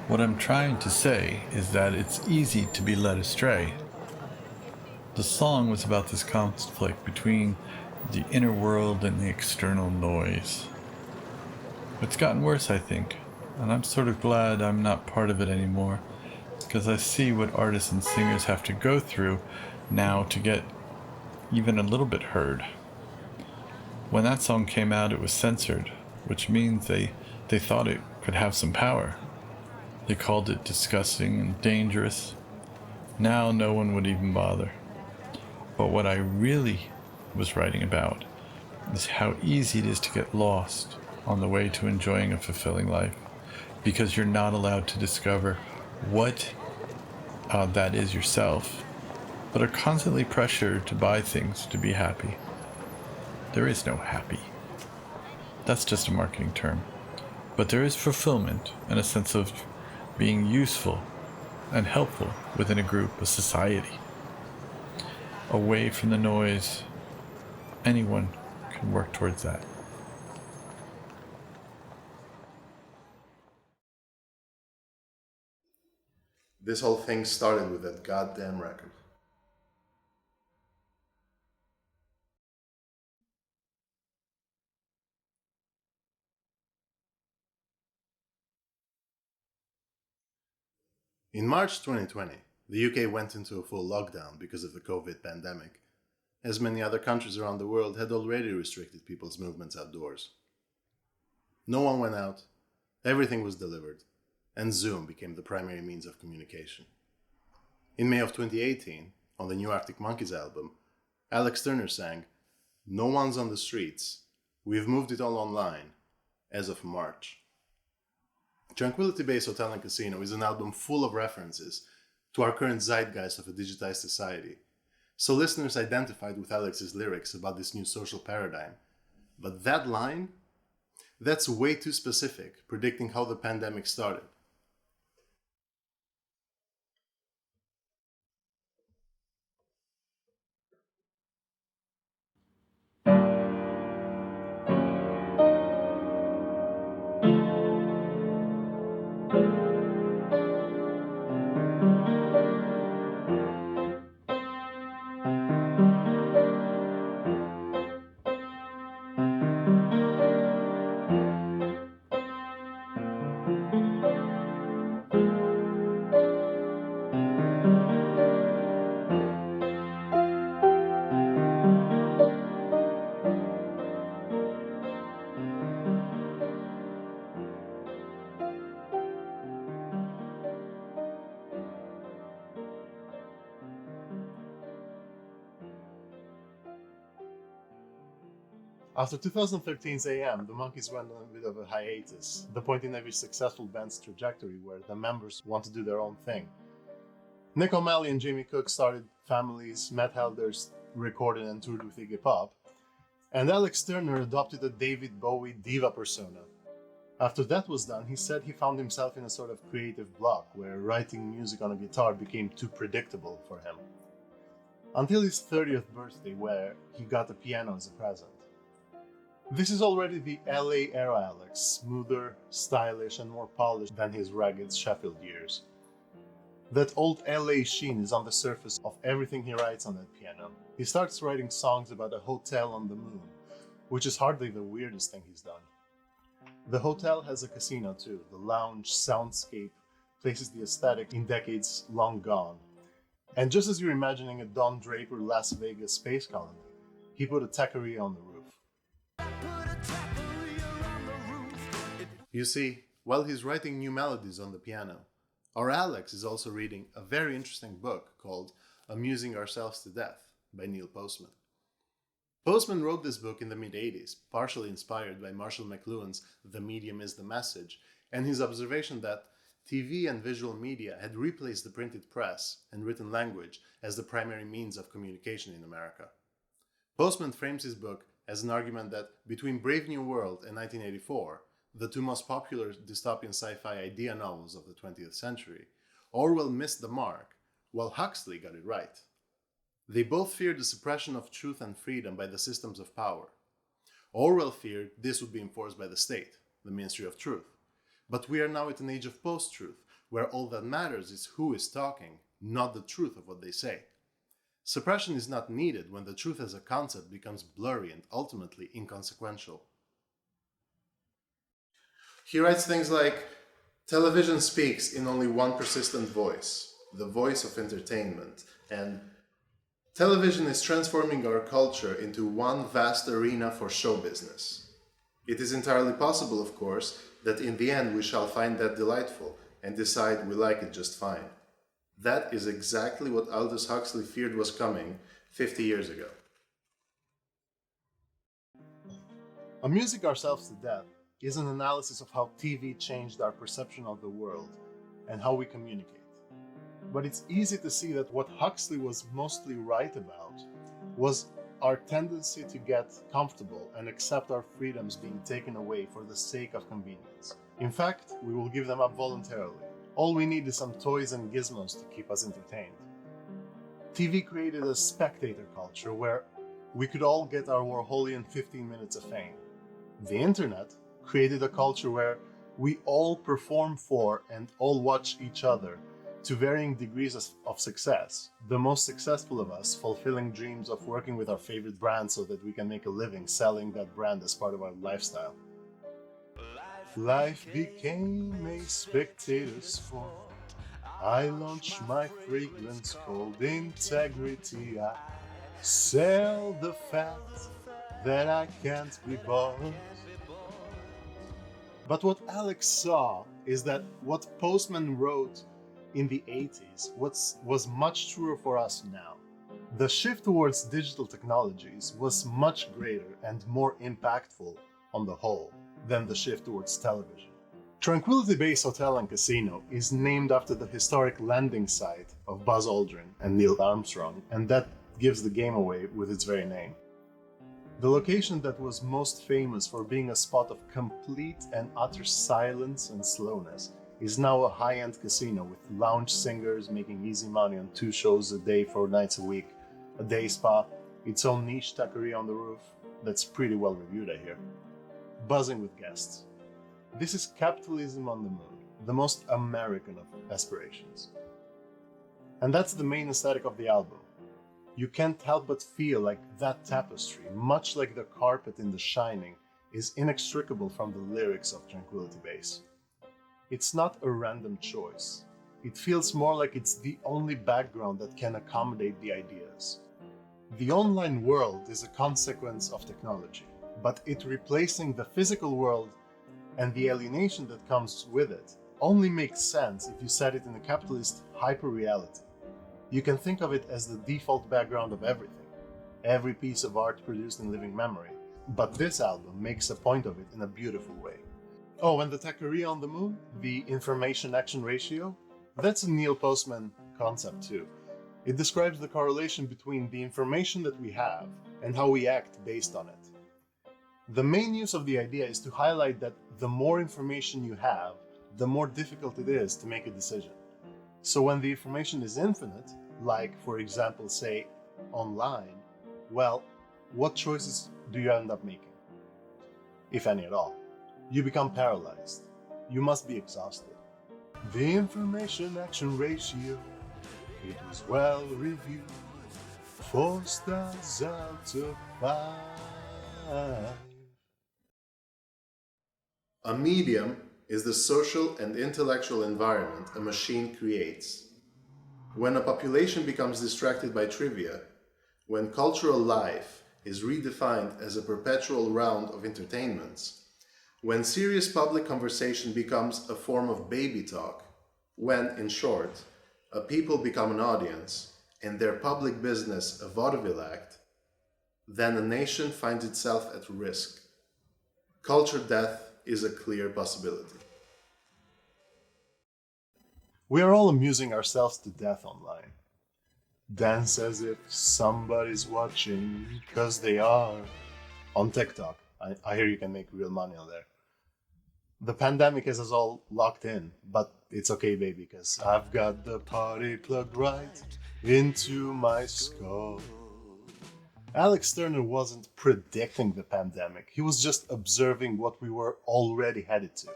What I'm trying to say is that it's easy to be led astray. The song was about this conflict between the inner world and the external noise. It's gotten worse, I think, and I'm sort of glad I'm not part of it anymore, because I see what artists and singers have to go through now to get even a little bit heard. When that song came out, it was censored, which means they thought it could have some power. They called it disgusting and dangerous. Now no one would even bother. But what I really was writing about is how easy it is to get lost on the way to enjoying a fulfilling life, because you're not allowed to discover what that is yourself, but are constantly pressured to buy things to be happy. There is no happy. That's just a marketing term. But there is fulfillment and a sense of being useful and helpful within a group, a society. Away from the noise, anyone can work towards that. This whole thing started with that goddamn record. In March 2020, the UK went into a full lockdown because of the COVID pandemic, as many other countries around the world had already restricted people's movements outdoors. No one went out, everything was delivered, and Zoom became the primary means of communication. In May of 2018, on the new Arctic Monkeys album, Alex Turner sang, "No one's on the streets, we've moved it all online, as of March." Tranquility Base Hotel and Casino is an album full of references to our current zeitgeist of a digitized society, so listeners identified with Alex's lyrics about this new social paradigm. But that line? That's way too specific, predicting how the pandemic started. After 2013's AM, the Monkees went on a bit of a hiatus, the point in every successful band's trajectory where the members want to do their own thing. Nick O'Malley and Jamie Cook started families, Matt Helders recorded and toured with Iggy Pop, and Alex Turner adopted a David Bowie diva persona. After that was done, he said he found himself in a sort of creative block where writing music on a guitar became too predictable for him. Until his 30th birthday, where he got a piano as a present. This is already the LA era Alex, smoother, stylish, and more polished than his ragged Sheffield years. That old LA sheen is on the surface of everything he writes on that piano. He starts writing songs about a hotel on the moon, which is hardly the weirdest thing he's done. The hotel has a casino too. The lounge soundscape places the aesthetic in decades long gone. And just as you're imagining a Don Draper Las Vegas space colony, he put a taqueria on the roof. You see, while he's writing new melodies on the piano, our Alex is also reading a very interesting book called Amusing Ourselves to Death by Neil Postman. Postman wrote this book in the mid-80s, partially inspired by Marshall McLuhan's The Medium is the Message, and his observation that TV and visual media had replaced the printed press and written language as the primary means of communication in America. Postman frames his book as an argument that between Brave New World and 1984, the two most popular dystopian sci-fi idea novels of the 20th century, Orwell missed the mark, while Huxley got it right. They both feared the suppression of truth and freedom by the systems of power. Orwell feared this would be enforced by the state, the Ministry of Truth. But we are now at an age of post-truth, where all that matters is who is talking, not the truth of what they say. Suppression is not needed when the truth as a concept becomes blurry and ultimately inconsequential. He writes things like, television speaks in only one persistent voice, the voice of entertainment, and television is transforming our culture into one vast arena for show business. It is entirely possible, of course, that in the end we shall find that delightful and decide we like it just fine. That is exactly what Aldous Huxley feared was coming 50 years ago. Amusing ourselves to death is an analysis of how TV changed our perception of the world and how we communicate. But it's easy to see that what Huxley was mostly right about was our tendency to get comfortable and accept our freedoms being taken away for the sake of convenience. In fact, we will give them up voluntarily. All we need is some toys and gizmos to keep us entertained. TV created a spectator culture where we could all get our Warholian 15 minutes of fame. The internet created a culture where we all perform for and all watch each other to varying degrees of success. The most successful of us fulfilling dreams of working with our favorite brand so that we can make a living selling that brand as part of our lifestyle. Life became a spectator sport. I launched my fragrance called integrity. I sell the fact that I can't be bought. But what Alex saw is that what Postman wrote in the 80s was much truer for us now. The shift towards digital technologies was much greater and more impactful on the whole than the shift towards television. Tranquility Base Hotel and Casino is named after the historic landing site of Buzz Aldrin and Neil Armstrong, and that gives the game away with its very name. The location that was most famous for being a spot of complete and utter silence and slowness is now a high-end casino with lounge singers making easy money on 2 shows a day 4 nights a week, a day spa, its own niche taqueria on the roof that's pretty well reviewed, I hear. Buzzing with guests. This is capitalism on the moon, the most American of aspirations. And that's the main aesthetic of the album. You can't help but feel like that tapestry, much like the carpet in The Shining, is inextricable from the lyrics of Tranquility Base. It's not a random choice. It feels more like it's the only background that can accommodate the ideas. The online world is a consequence of technology, but it replacing the physical world and the alienation that comes with it only makes sense if you set it in a capitalist hyper-reality. You can think of it as the default background of everything, every piece of art produced in living memory, but this album makes a point of it in a beautiful way. Oh, and the taqueria on the moon, the information-action ratio, that's a Neil Postman concept too. It describes the correlation between the information that we have and how we act based on it. The main use of the idea is to highlight that the more information you have, the more difficult it is to make a decision. So when the information is infinite, like for example, say, online, well, what choices do you end up making? If any at all. You become paralyzed. You must be exhausted. The information-action ratio, it was well reviewed. 4 stars out of 5. A medium is the social and intellectual environment a machine creates. When a population becomes distracted by trivia, when cultural life is redefined as a perpetual round of entertainments, when serious public conversation becomes a form of baby talk, when, in short, a people become an audience and their public business a vaudeville act, then a nation finds itself at risk. Culture death is a clear possibility. We are all amusing ourselves to death online. Dance as if somebody's watching, because they are. On TikTok, I hear you can make real money on there. The pandemic has us all locked in, but it's okay, baby, because I've got the party plugged right into my skull. Alex Turner wasn't predicting the pandemic, he was just observing what we were already headed to.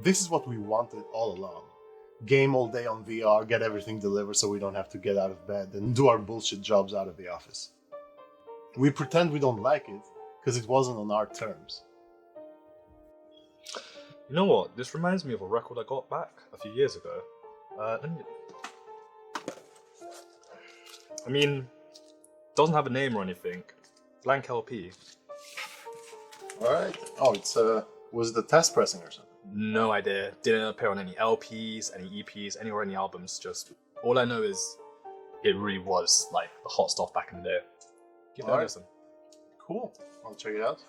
This is what we wanted all along. game all day on VR, get everything delivered so we don't have to get out of bed and do our bullshit jobs out of the office. We pretend we don't like it because it wasn't on our terms. You know what? This reminds me of a record I got back a few years ago. I mean, doesn't have a name or anything. Blank LP. Alright. Oh, was it the test pressing or something? No idea. Didn't appear on any LPs, any EPs, anywhere any albums. Just all I know is it really was like the hot stuff back in the day. Give that a listen. Cool. I'll check it out.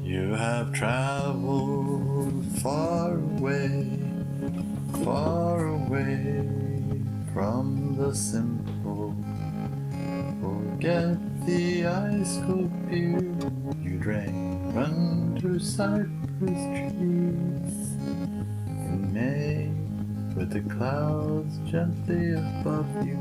You have traveled far away from the simple. Forget the ice cold beer you drank under cypress trees in May, with the clouds gently above you.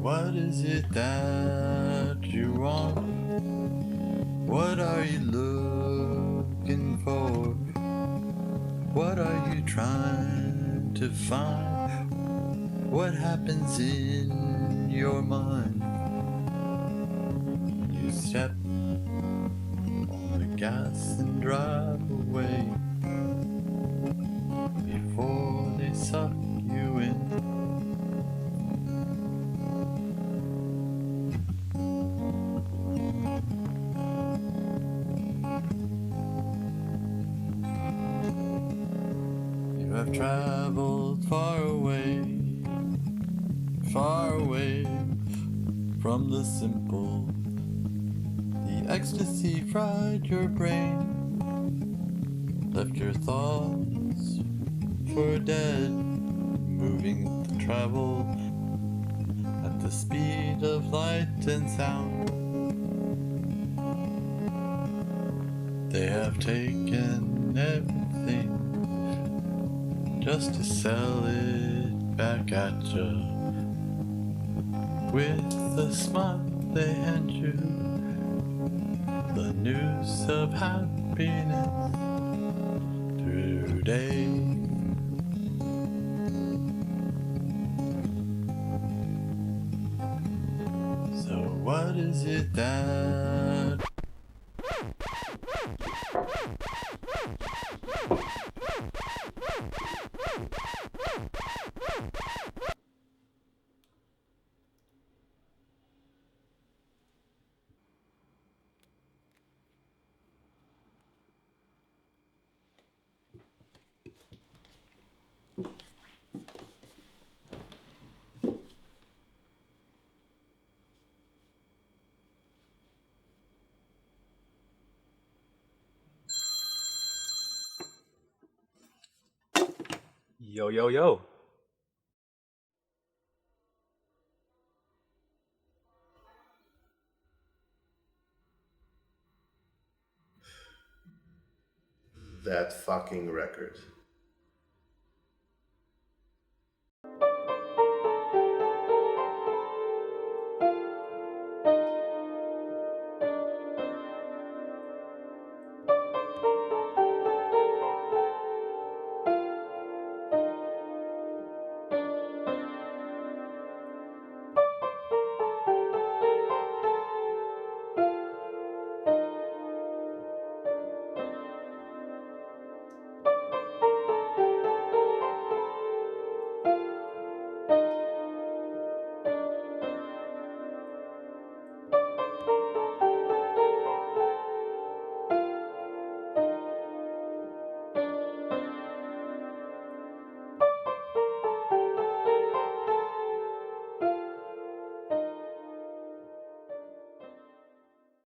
What is it that you want? What are you looking for? What are you trying to find? What happens in your mind? You step on the gas and drive away before they suck you in. I've traveled far away from the simple. The ecstasy fried your brain, left your thoughts for dead, moving to travel at the speed of light and sound. They have taken everything just to sell it back at you. With a smile they hand you the news of happiness today. So what is it that Yo, yo, yo. That fucking record.